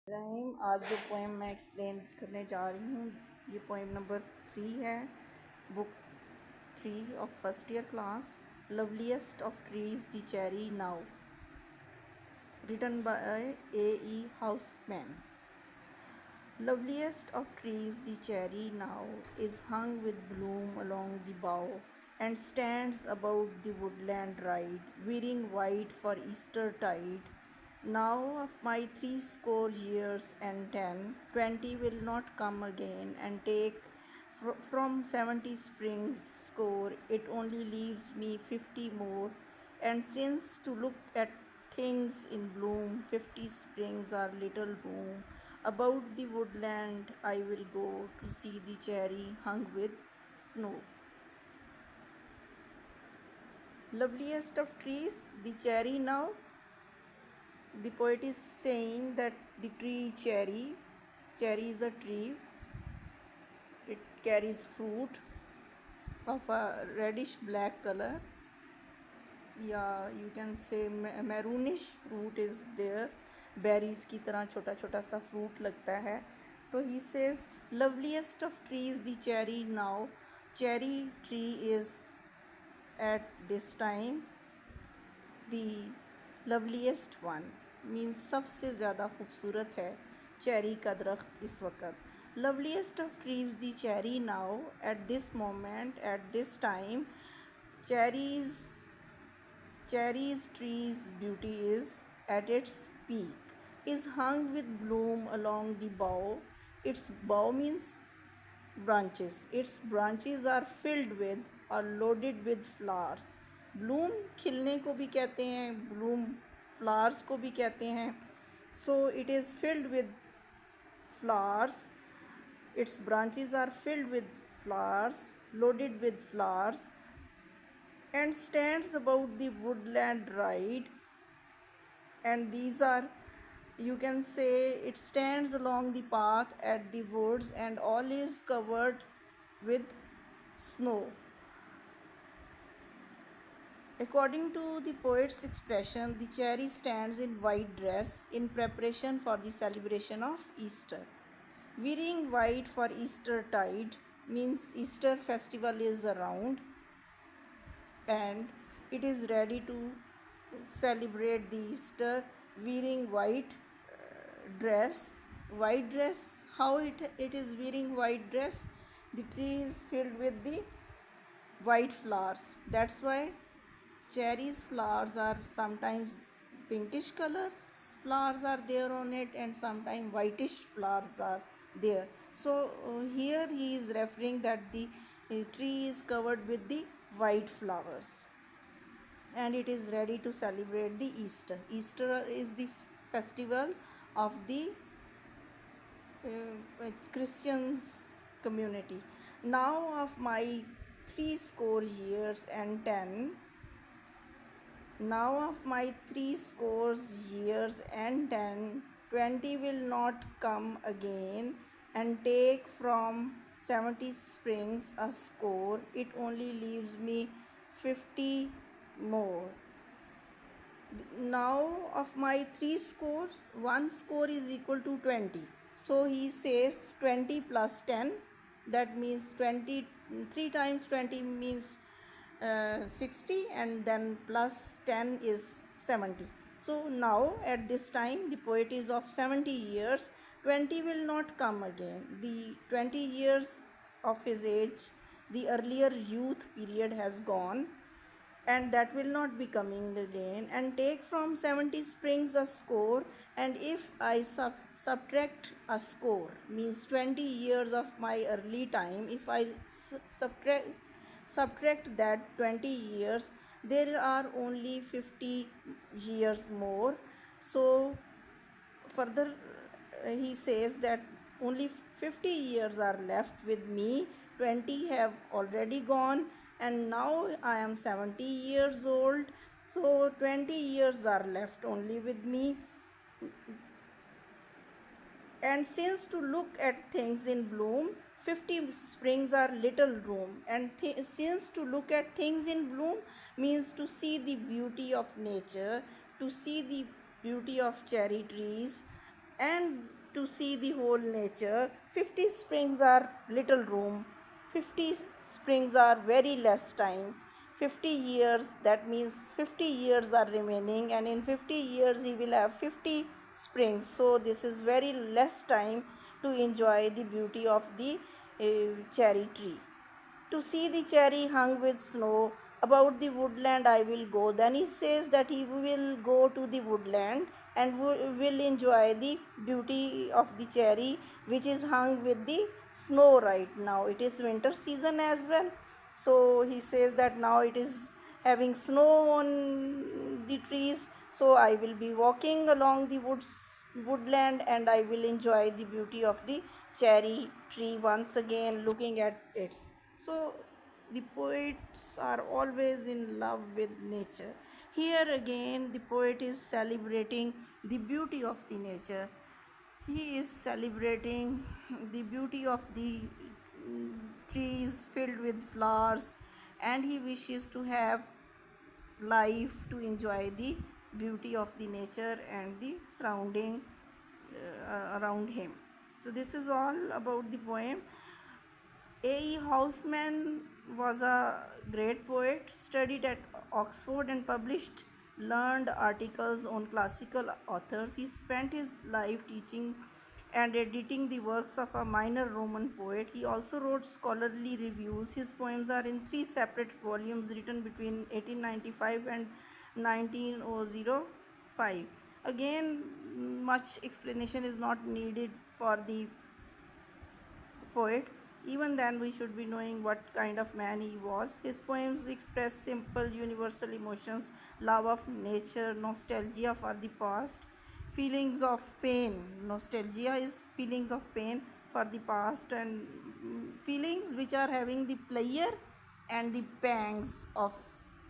Rhyme आज जो poem मैं एक्सप्लेन करने जा रही हूँ ये पोएम नंबर 3 है, book 3 of first year class. Loveliest of trees the cherry now, written by A.E. Housman. Loveliest of trees, the cherry now is hung with bloom along the bough, and stands about the woodland ride, wearing white for Eastertide. Now of my 80 years and 10, 20 will not come again, and take from 70 springs score, it only leaves me 50 more. And since to look at things in bloom, 50 springs are little room. About the woodland I will go to see the cherry hung with snow. Loveliest of trees, the cherry now. The poet is saying that the tree cherry is a tree. It carries fruit of a reddish black color. Yeah, you can say maroonish fruit is there. Berries की तरह छोटा छोटा सा fruit लगता है. तो he says loveliest of trees the cherry now. Cherry tree is at this time the loveliest one, means सबसे ज़्यादा खूबसूरत है चेरी का दरख्त इस वक्त. Loveliest of trees the cherry now, at this moment, at this time. Cherry's tree's beauty is at its peak, is hung with bloom along the bough. Its bough means branches. Its branches are filled with or loaded with flowers. Bloom खिलने को भी कहते हैं, bloom flowers को भी कहते हैं. So it is filled with flowers. Its branches are filled with flowers, loaded with flowers, and stands about the woodland ride. And these are, you can say, it stands along the path at the woods, and all is covered with snow. According to the poet's expression, the cherry stands in white dress in preparation for the celebration of Easter. Wearing white for Eastertide means Easter festival is around and it is ready to celebrate the Easter, wearing white dress. White dress, how it is wearing white dress? The tree is filled with the white flowers. That's why cherries flowers are sometimes pinkish color flowers are there on it, and sometimes whitish flowers are there. So here he is referring that the tree is covered with the white flowers and it is ready to celebrate the Easter. Easter is the festival of the Christians community. Now of my 80 years and 10, now of my 80 years and 10, 20 will not come again, and take from 70 springs a score, it only leaves me 50 more. Now of my 3 scores, 1 score is equal to 20. So he says 20 plus 10, that means 20, 3 times 20 means 60, and then plus 10 is 70. So now at this time the poet is of 70 years, 20 will not come again. The 20 years of his age, the earlier youth period has gone, and that will not be coming again. And take from 70 springs a score, and if I subtract a score, means 20 years of my early time, if I subtract that 20 years, there are only 50 years more. So further he says that only 50 years are left with me, 20 have already gone, and now I am 70 years old, so 20 years are left only with me. And since to look at things in bloom, 50 springs are little room. And since to look at things in bloom means to see the beauty of nature, to see the beauty of cherry trees, and to see the whole nature. 50 springs are little room, 50 springs are very less time. 50 years, that means 50 years are remaining, and in 50 years he will have 50 springs. So this is very less time to enjoy the beauty of the cherry tree. To see the cherry hung with snow, about the woodland I will go. Then he says that he will go to the woodland and will enjoy the beauty of the cherry which is hung with the snow right now. It is winter season as well. So he says that now it is having snow on the trees. So I will be walking along the woodland and I will enjoy the beauty of the cherry tree once again, looking at it. So the poets are always in love with nature. Here again, the poet is celebrating the beauty of the nature. He is celebrating the beauty of the trees filled with flowers, and he wishes to have life to enjoy the beauty of the nature and the surrounding around him. So this is all about the poem. A.E. Housman was a great poet, studied at Oxford and published learned articles on classical authors. He spent his life teaching and editing the works of a minor Roman poet. He also wrote scholarly reviews. His poems are in three separate volumes written between 1895 and 1905. Again, much explanation is not needed for the poet. Even then, we should be knowing what kind of man he was. His poems express simple, universal emotions, love of nature, nostalgia for the past, feelings of pain. Nostalgia is feelings of pain for the past, and feelings which are having the pleasure and the pangs of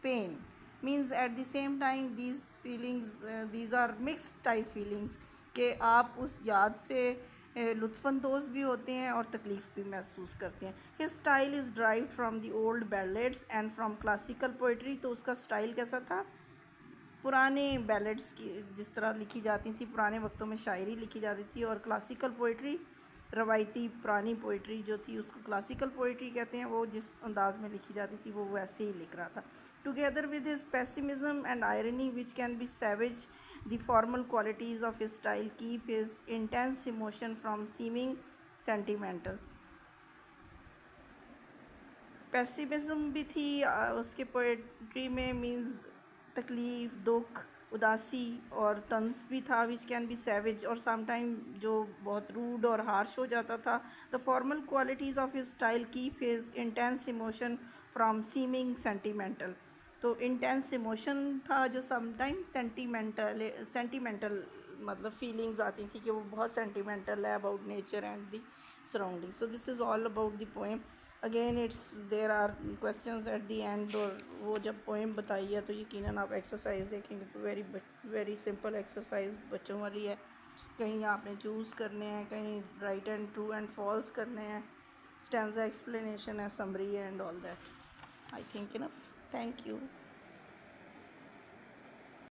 pain. Means at the same time, these feelings, these are mixed type feelings कि आप उस याद से लुत्फ़अंदोज़ भी होते हैं और तकलीफ़ भी महसूस करते हैं. His style is derived from the old ballads and from classical poetry. तो उसका स्टाइल कैसा था? पुराने बैलेड्स की जिस तरह लिखी जाती थी, पुराने वक्तों में शायरी लिखी जाती थी, और क्लासिकल पोइट्री, रवायती पुरानी पोइट्री जो थी उसको क्लासिकल पोइट्री कहते हैं. वो जिस अंदाज में लिखी जाती थी वो वैसे ही लिख रहा था. Together with his pessimism and irony which can be savage, the formal qualities of his style keep his intense emotion from seeming sentimental. Pessimism भी थी उसके पोएट्री में. मीन्स तकलीफ़, दुख, उदासी और तंज भी था. विच कैन बी सैवेज, और समटाइम जो बहुत रूड और हार्श हो जाता था. The formal qualities of his style keep his intense emotion from seeming sentimental. तो इंटेंस इमोशन था जो समटाइम सेंटिमेंटल मतलब फीलिंग्स आती थी कि वो बहुत सेंटिमेंटल है about nature and the surrounding. So this is all about the poem. Again it's there are questions at the end, और वो जब पोएम बताई है तो यकीनन आप एक्सरसाइज देखेंगे तो वेरी सिंपल एक्सरसाइज बच्चों वाली है. कहीं आपने चूज़ करने हैं, कहीं right and true and false करने हैं, स्टैंजा एक्सप्लेनेशन है, समरी है and all that. I think enough. Thank you.